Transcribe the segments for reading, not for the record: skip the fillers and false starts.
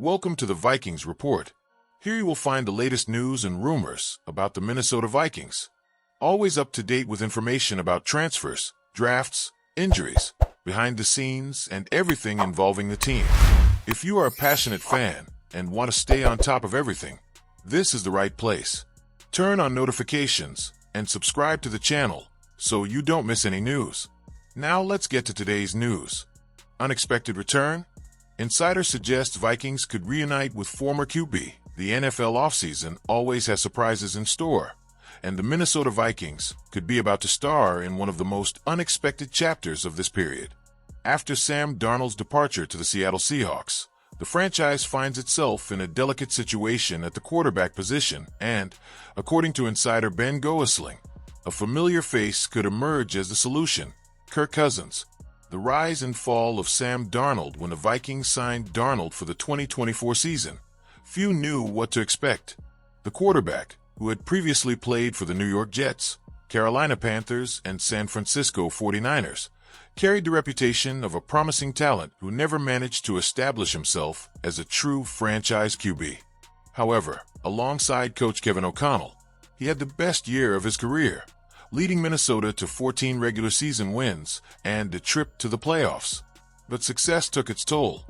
Welcome to the Vikings Report. Here you will find the latest news and rumors about the Minnesota Vikings. Always up to date with information about transfers, drafts, injuries, behind the scenes, and everything involving the team. If you are a passionate fan and want to stay on top of everything, this is the right place. Turn on notifications and subscribe to the channel so you don't miss any news. Now let's get to today's news. Unexpected return? Insiders suggest Vikings could reunite with former QB. The NFL offseason always has surprises in store, and the Minnesota Vikings could be about to star in one of the most unexpected chapters of this period. After Sam Darnold's departure to the Seattle Seahawks, the franchise finds itself in a delicate situation at the quarterback position, and, according to insider Ben Goesling, a familiar face could emerge as the solution: Kirk Cousins. The rise and fall of Sam Darnold. When the Vikings signed Darnold for the 2024 season, few knew what to expect. The quarterback, who had previously played for the New York Jets, Carolina Panthers, and San Francisco 49ers, carried the reputation of a promising talent who never managed to establish himself as a true franchise QB. However, alongside coach Kevin O'Connell, he had the best year of his career, leading Minnesota to 14 regular season wins and a trip to the playoffs. But success took its toll.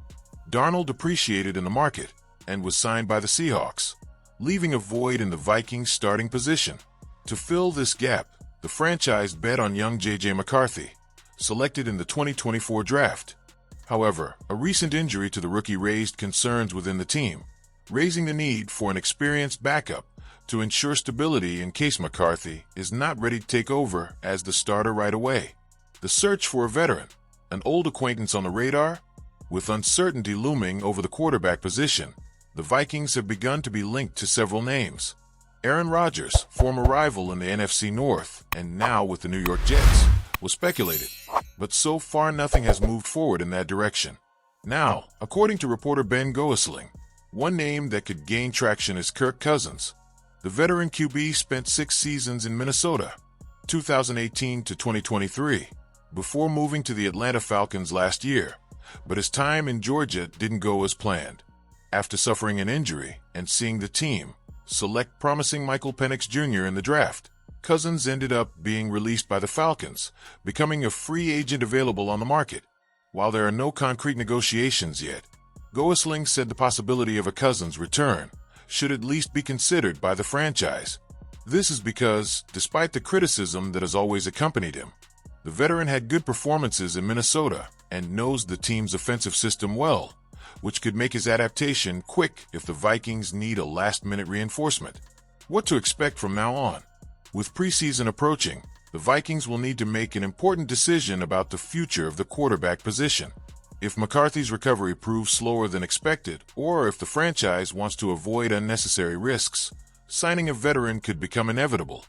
Darnold appreciated in the market and was signed by the Seahawks, leaving a void in the Vikings' starting position. To fill this gap, the franchise bet on young J.J. McCarthy, selected in the 2024 draft. However, a recent injury to the rookie raised concerns within the team, raising the need for an experienced backup to ensure stability in case McCarthy is not ready to take over as the starter right away. The search for a veteran, an old acquaintance on the radar? With uncertainty looming over the quarterback position, the Vikings have begun to be linked to several names. Aaron Rodgers, former rival in the NFC North and now with the New York Jets, was speculated, but so far nothing has moved forward in that direction. Now, according to reporter Ben Goesling, one name that could gain traction is Kirk Cousins. The veteran QB spent 6 seasons in Minnesota, 2018 to 2023, before moving to the Atlanta Falcons last year, but his time in Georgia didn't go as planned. After suffering an injury and seeing the team select promising Michael Penix Jr. in the draft, Cousins ended up being released by the Falcons, becoming a free agent available on the market. While there are no concrete negotiations yet, Goesling said the possibility of a Cousins return should at least be considered by the franchise. This is because, despite the criticism that has always accompanied him, the veteran had good performances in Minnesota and knows the team's offensive system well, which could make his adaptation quick if the Vikings need a last-minute reinforcement. What to expect from now on? With preseason approaching, the Vikings will need to make an important decision about the future of the quarterback position. If McCarthy's recovery proves slower than expected, or if the franchise wants to avoid unnecessary risks, signing a veteran could become inevitable.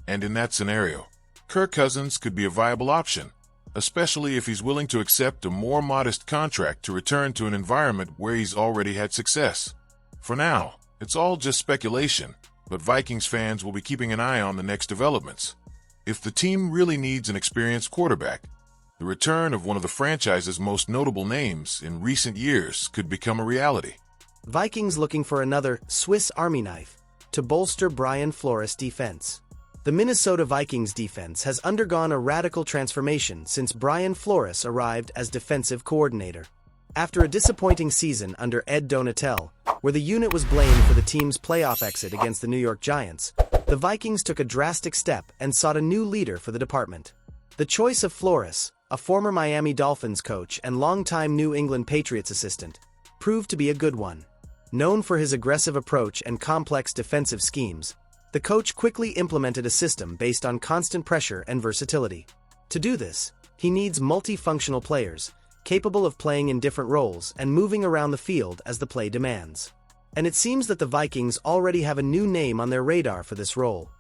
And in that scenario, Kirk Cousins could be a viable option, especially if he's willing to accept a more modest contract to return to an environment where he's already had success. For now, it's all just speculation, but Vikings fans will be keeping an eye on the next developments. If the team really needs an experienced quarterback, the return of one of the franchise's most notable names in recent years could become a reality. Vikings looking for another Swiss Army knife to bolster Brian Flores' defense. The Minnesota Vikings defense has undergone a radical transformation since Brian Flores arrived as defensive coordinator. After a disappointing season under Ed Donatel, where the unit was blamed for the team's playoff exit against the New York Giants, the Vikings took a drastic step and sought a new leader for the department. The choice of Flores, a former Miami Dolphins coach and longtime New England Patriots assistant, proved to be a good one. Known for his aggressive approach and complex defensive schemes, the coach quickly implemented a system based on constant pressure and versatility. To do this, he needs multifunctional players, capable of playing in different roles and moving around the field as the play demands. And it seems that the Vikings already have a new name on their radar for this role: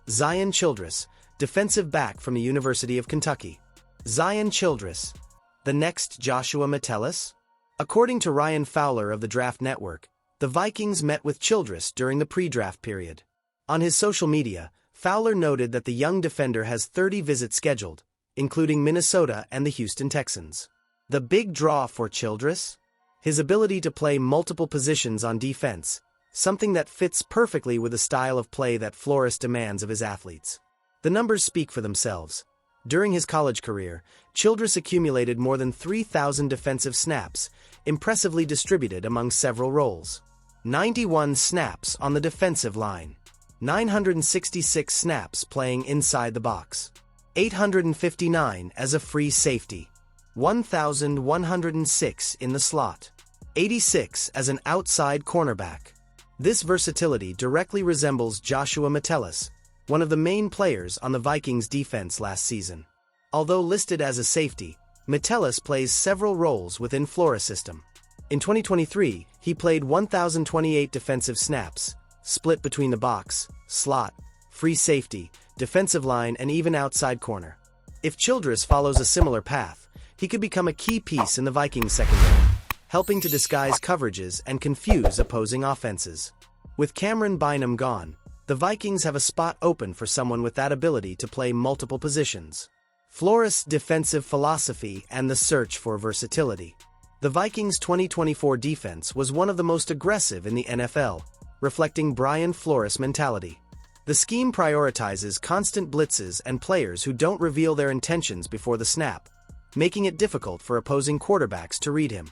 Zion Childris, defensive back from the University of Kentucky. Zion Childris, the next Joshua Metellus? According to Ryan Fowler of the Draft Network, the Vikings met with Childris during the pre-draft period. On his social media, Fowler noted that the young defender has 30 visits scheduled, including Minnesota and the Houston Texans. The big draw for Childris? His ability to play multiple positions on defense, something that fits perfectly with the style of play that Flores demands of his athletes. The numbers speak for themselves. During his college career, Childris accumulated more than 3,000 defensive snaps, impressively distributed among several roles. 91 snaps on the defensive line. 966 snaps playing inside the box. 859 as a free safety. 1,106 in the slot. 86 as an outside cornerback. This versatility directly resembles Joshua Metellus, one of the main players on the Vikings defense last season. Although listed as a safety, Metellus plays several roles within Flores' system. In 2023, he played 1,028 defensive snaps, split between the box, slot, free safety, defensive line, and even outside corner. If Childris follows a similar path, he could become a key piece in the Vikings secondary, helping to disguise coverages and confuse opposing offenses. With Cameron Bynum gone, the Vikings have a spot open for someone with that ability to play multiple positions. Flores' defensive philosophy and the search for versatility. The Vikings' 2024 defense was one of the most aggressive in the NFL, reflecting Brian Flores' mentality. The scheme prioritizes constant blitzes and players who don't reveal their intentions before the snap, making it difficult for opposing quarterbacks to read him.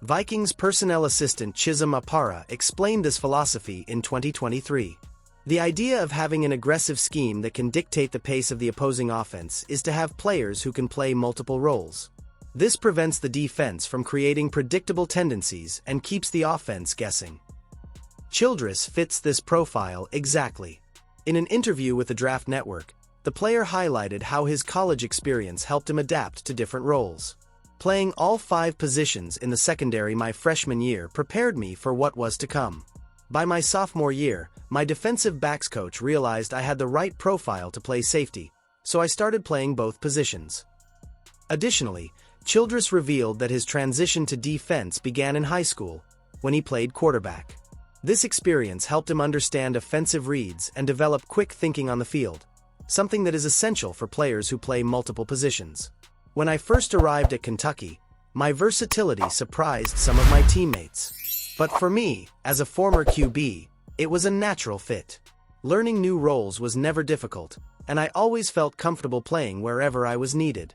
Vikings personnel assistant Chisholm Apara explained this philosophy in 2023. The idea of having an aggressive scheme that can dictate the pace of the opposing offense is to have players who can play multiple roles. This prevents the defense from creating predictable tendencies and keeps the offense guessing. Childris fits this profile exactly. In an interview with the Draft Network, the player highlighted how his college experience helped him adapt to different roles. Playing all 5 positions in the secondary my freshman year prepared me for what was to come. By my sophomore year, my defensive backs coach realized I had the right profile to play safety, so I started playing both positions. Additionally, Childris revealed that his transition to defense began in high school, when he played quarterback. This experience helped him understand offensive reads and develop quick thinking on the field, something that is essential for players who play multiple positions. When I first arrived at Kentucky, my versatility surprised some of my teammates. But for me, as a former QB, it was a natural fit. Learning new roles was never difficult, and I always felt comfortable playing wherever I was needed.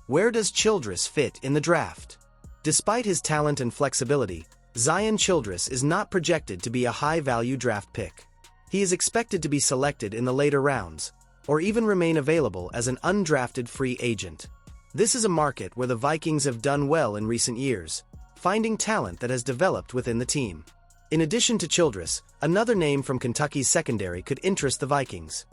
Where does Childris fit in the draft? Despite his talent and flexibility, Zion Childris is not projected to be a high-value draft pick. He is expected to be selected in the later rounds, or even remain available as an undrafted free agent. This is a market where the Vikings have done well in recent years, finding talent that has developed within the team. In addition to Childris, another name from Kentucky's secondary could interest the Vikings.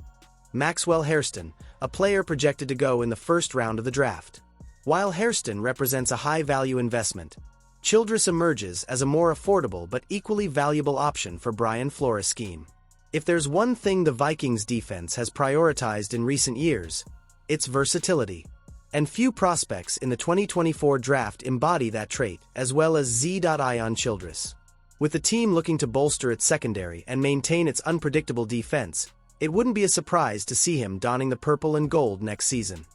Maxwell Hairston, a player projected to go in the first round of the draft. While Hairston represents a high-value investment, Childris emerges as a more affordable but equally valuable option for Brian Flores' scheme. If there's one thing the Vikings defense has prioritized in recent years, it's versatility. And few prospects in the 2024 draft embody that trait, as well as Zion Childris. With the team looking to bolster its secondary and maintain its unpredictable defense, it wouldn't be a surprise to see him donning the purple and gold next season.